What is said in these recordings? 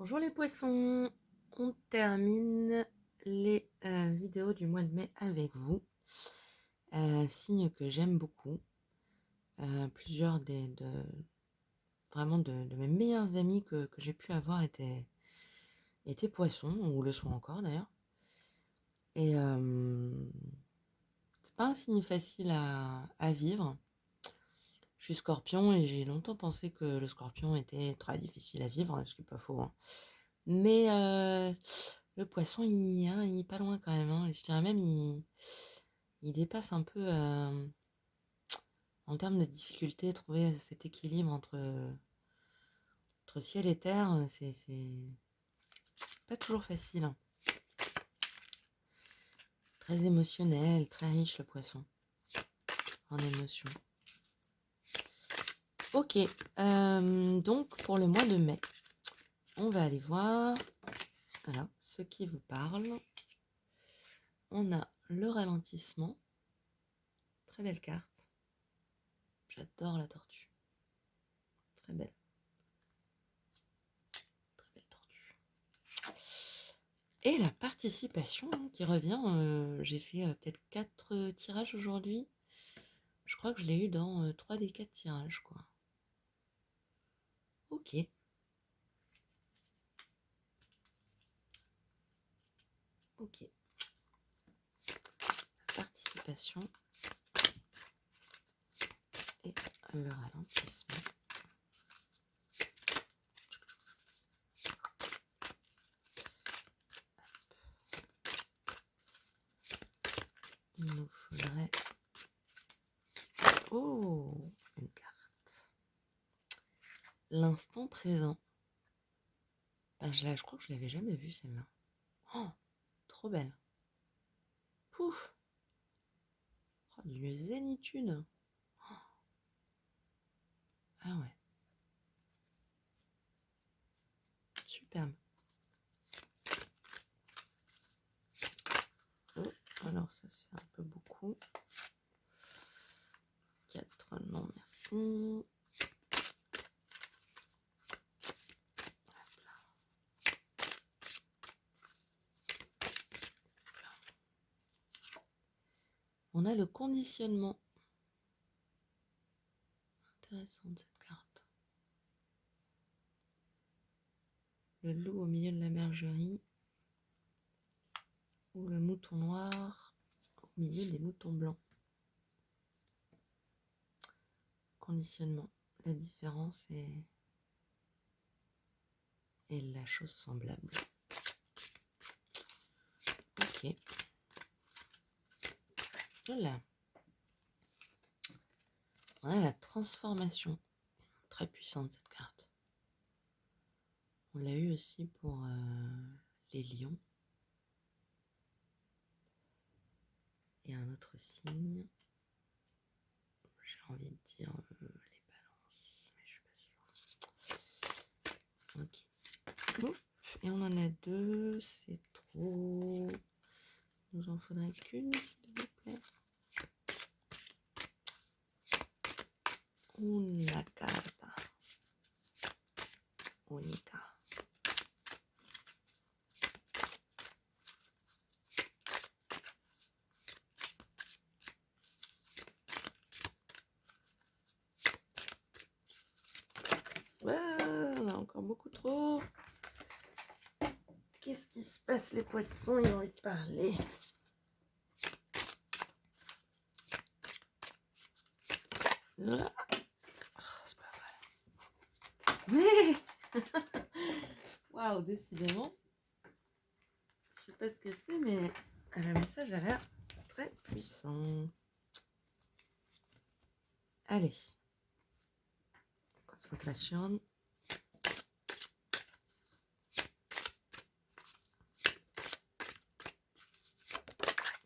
Bonjour les poissons, on termine les vidéos du mois de mai avec vous. Signe que j'aime beaucoup. Plusieurs vraiment de mes meilleurs amis que j'ai pu avoir étaient poissons, ou le sont encore d'ailleurs. Et c'est pas un signe facile à vivre. Je suis scorpion et j'ai longtemps pensé que le scorpion était très difficile à vivre, ce qui n'est pas faux, hein. Mais le poisson, il est pas loin quand même, hein. Je dirais même, il dépasse un peu, en termes de difficulté, trouver cet équilibre entre ciel et terre, c'est pas toujours facile, hein. Très émotionnel, très riche le poisson en émotions. Ok, donc pour le mois de mai, on va aller voir alors, ce qui vous parle. On a le ralentissement, très belle carte. J'adore la tortue, très belle. Très belle tortue. Et la participation qui revient, j'ai fait peut-être 4 tirages aujourd'hui. Je crois que je l'ai eu dans 3 des 4 tirages, quoi. Ok. Ok. Participation et le ralentissement. Il nous faudrait... Oh, une carte. L'instant présent. Ben, je crois que je l'avais jamais vue celle-là. Oh, trop belle. Pouf. Oh, du zénitude. Oh. Ah ouais. Superbe. Oh, alors ça c'est un peu beaucoup. 4, non merci. On a le conditionnement. Intéressante cette carte. Le loup au milieu de la bergerie. Ou le mouton noir au milieu des moutons blancs. Conditionnement. La différence est la chose semblable. Ok. Voilà. On a la transformation. Très puissante cette carte. On l'a eu aussi pour les lions. Et un autre signe. J'ai envie de dire les balances, mais je suis pas sûre. Ok. Ouf. Et on en a 2, c'est trop. Il nous en faudrait qu'une, s'il vous plaît. Una carta. Única. Ah, on a encore beaucoup trop. Qu'est-ce qui se passe, les poissons? Ils ont envie de parler. Là. Oh, c'est pas vrai. Mais waouh, décidément. Je sais pas ce que c'est, mais le message a l'air très puissant. Allez. Concentration.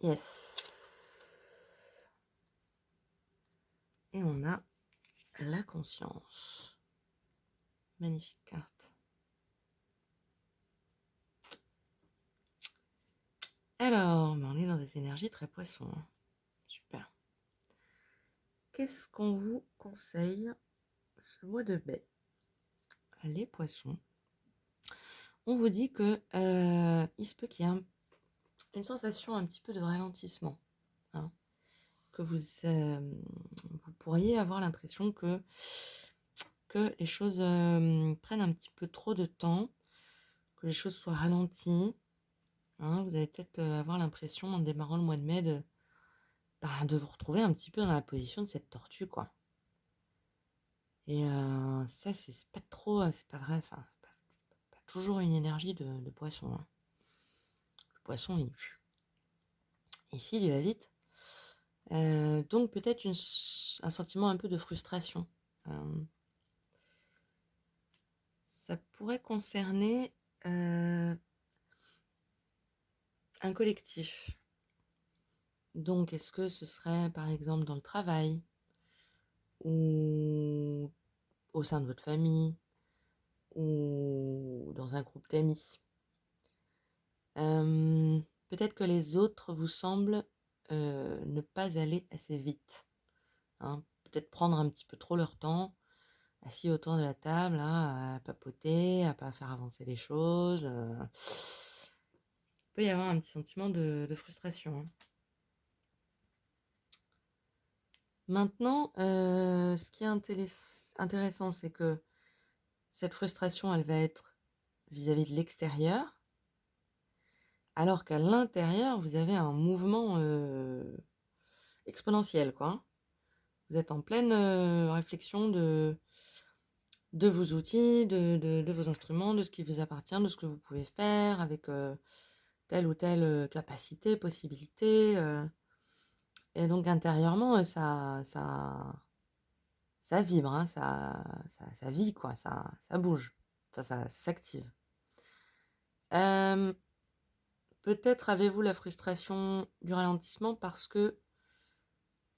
Yes. Et on a la conscience. Magnifique carte. Alors, on est dans des énergies très poissons. Super. Qu'est-ce qu'on vous conseille ce mois de mai? Les poissons. On vous dit que il se peut qu'il y ait une sensation un petit peu de ralentissement, hein, que vous pourriez avoir l'impression que les choses prennent un petit peu trop de temps, que les choses soient ralenties, hein. Vous allez peut-être avoir l'impression, en démarrant le mois de mai, de vous retrouver un petit peu dans la position de cette tortue, quoi. Et ça, c'est pas trop, c'est pas vrai, enfin, c'est pas toujours une énergie de poisson, hein. Le poisson, il file, il va vite. Donc peut-être un sentiment un peu de frustration. Euh, Ça pourrait concerner un collectif. Donc, est-ce que ce serait par exemple dans le travail ou au sein de votre famille ou dans un groupe d'amis? Peut-être que les autres vous semblent ne pas aller assez vite, hein. Peut-être prendre un petit peu trop leur temps, assis autour de la table, hein, à papoter, à pas faire avancer les choses. Il peut y avoir un petit sentiment de frustration, hein. Maintenant, ce qui est intéressant, c'est que cette frustration, elle va être vis-à-vis de l'extérieur, alors qu'à l'intérieur, vous avez un mouvement exponentiel, quoi, hein. Vous êtes en pleine réflexion de vos outils, de vos instruments, de ce qui vous appartient, de ce que vous pouvez faire avec telle ou telle capacité, possibilité. Et donc intérieurement, ça vibre, hein, ça vit, quoi, ça bouge, enfin, ça s'active. Euh, Peut-être avez-vous la frustration du ralentissement parce que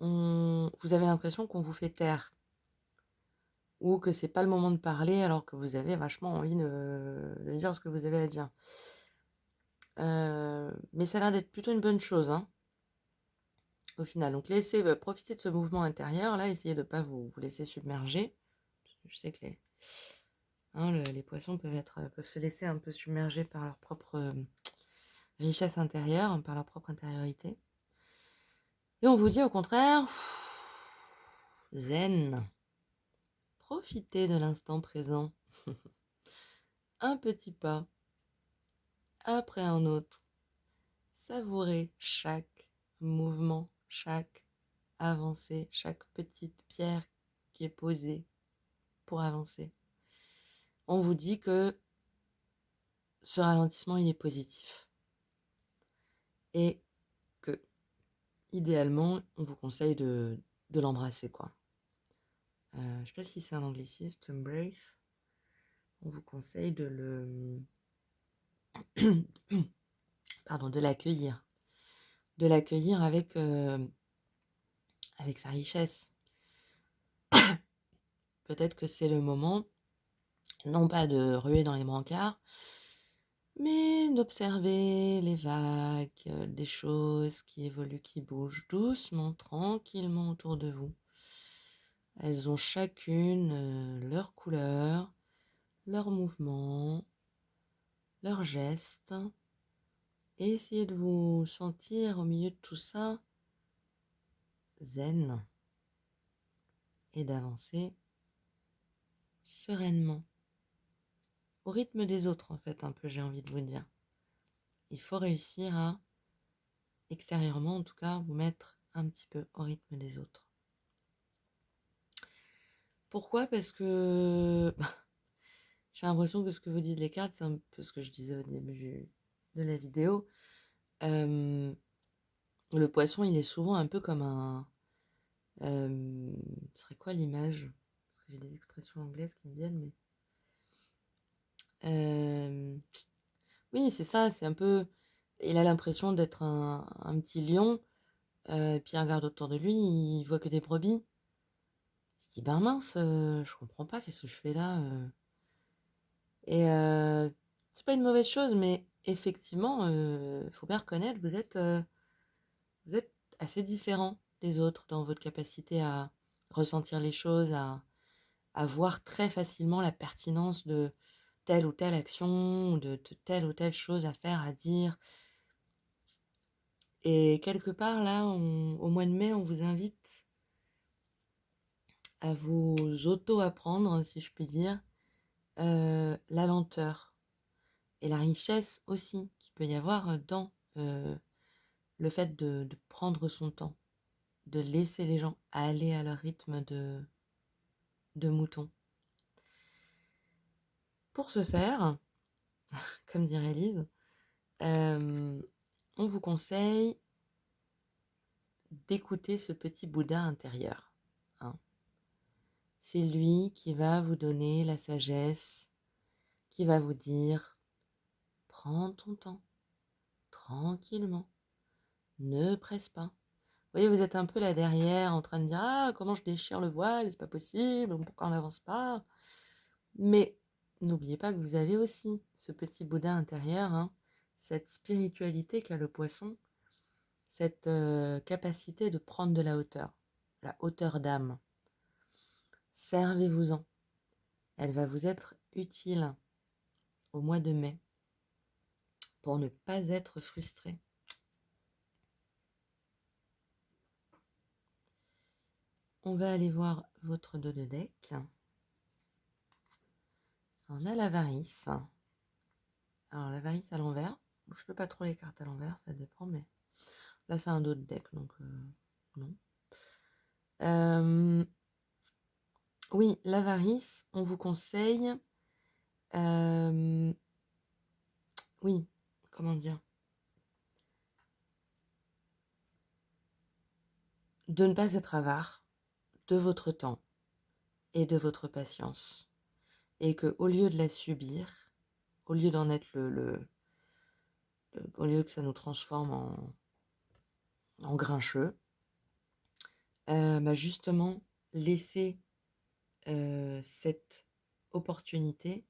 vous avez l'impression qu'on vous fait taire ou que c'est pas le moment de parler alors que vous avez vachement envie de dire ce que vous avez à dire. Mais ça a l'air d'être plutôt une bonne chose, hein, au final. Donc laissez profiter de ce mouvement intérieur, là, essayez de ne pas vous laisser submerger. Je sais que les poissons peuvent se laisser un peu submerger par leur propre richesse intérieure, hein, par leur propre intériorité. Et on vous dit au contraire, zen, profitez de l'instant présent, un petit pas après un autre, savourez chaque mouvement, chaque avancée, chaque petite pierre qui est posée pour avancer. On vous dit que ce ralentissement, il est positif et que, idéalement, on vous conseille de l'embrasser, quoi. Je ne sais pas si c'est un anglicisme, to embrace. On vous conseille pardon, de l'accueillir avec sa richesse. Peut-être que c'est le moment, non pas de ruer dans les brancards, mais d'observer les vagues, des choses qui évoluent, qui bougent doucement, tranquillement autour de vous. Elles ont chacune leur couleur, leur mouvement, leurs gestes. Et essayez de vous sentir au milieu de tout ça zen et d'avancer sereinement. Au rythme des autres, en fait, un peu, j'ai envie de vous dire. Il faut réussir à, extérieurement en tout cas, vous mettre un petit peu au rythme des autres. Pourquoi ? Parce que j'ai l'impression que ce que vous disent les cartes, c'est un peu ce que je disais au début de la vidéo. Le poisson, il est souvent un peu comme un... ce serait quoi l'image ? Parce que j'ai des expressions anglaises qui me viennent, mais... oui, c'est ça, c'est un peu... Il a l'impression d'être un petit lion, puis il regarde autour de lui, il voit que des brebis. Il se dit, ben mince, je comprends pas, qu'est-ce que je fais là Et c'est pas une mauvaise chose, mais effectivement, faut bien reconnaître, vous êtes assez différent des autres dans votre capacité à ressentir les choses, à voir très facilement la pertinence telle ou telle action, ou de telle ou telle chose à faire, à dire. Et quelque part, là, au mois de mai, on vous invite à vous auto-apprendre, si je puis dire, la lenteur et la richesse aussi qu'il peut y avoir dans le fait de prendre son temps, de laisser les gens aller à leur rythme de mouton. Pour ce faire, comme dirait Lise, on vous conseille d'écouter ce petit Bouddha intérieur, hein. C'est lui qui va vous donner la sagesse, qui va vous dire: prends ton temps, tranquillement, ne presse pas. Vous voyez, vous êtes un peu là derrière en train de dire: ah, comment je déchire le voile, c'est pas possible, pourquoi on n'avance pas? Mais n'oubliez pas que vous avez aussi ce petit Bouddha intérieur, hein, cette spiritualité qu'a le poisson, cette capacité de prendre de la hauteur d'âme. Servez-vous-en. Elle va vous être utile au mois de mai pour ne pas être frustré. On va aller voir votre dos de deck. On a l'avarice. Alors l'avarice à l'envers. Je fais pas trop les cartes à l'envers, ça dépend, mais là c'est un dos de deck, donc non. Oui, l'avarice, on vous conseille, oui, comment dire, de ne pas être avare de votre temps et de votre patience. Et que au lieu de la subir, au lieu d'en être au lieu que ça nous transforme en grincheux, justement, laisser cette opportunité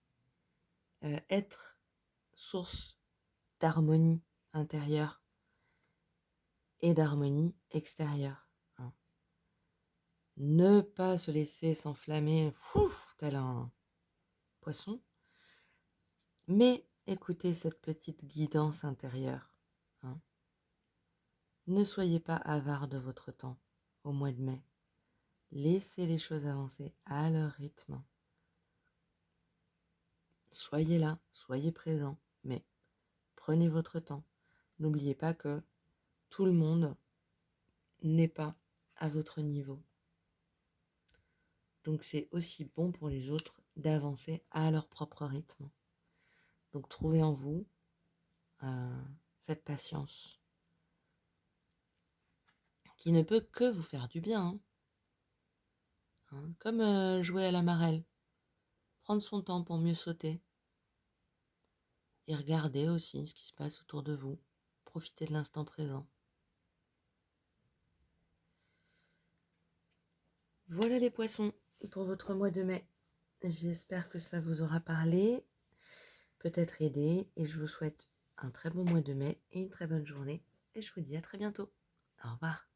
être source d'harmonie intérieure et d'harmonie extérieure, hein. Ne pas se laisser s'enflammer tel un poisson, mais écoutez cette petite guidance intérieure, hein. Ne soyez pas avare de votre temps au mois de mai. Laissez les choses avancer à leur rythme. Soyez là, soyez présent, mais prenez votre temps. N'oubliez pas que tout le monde n'est pas à votre niveau. Donc c'est aussi bon pour les autres d'avancer à leur propre rythme. Donc trouvez en vous cette patience qui ne peut que vous faire du bien, hein. Comme jouer à la marelle, prendre son temps pour mieux sauter et regarder aussi ce qui se passe autour de vous, profiter de l'instant présent. Voilà les poissons pour votre mois de mai. J'espère que ça vous aura parlé, peut-être aidé, et je vous souhaite un très bon mois de mai et une très bonne journée. Et je vous dis à très bientôt. Au revoir.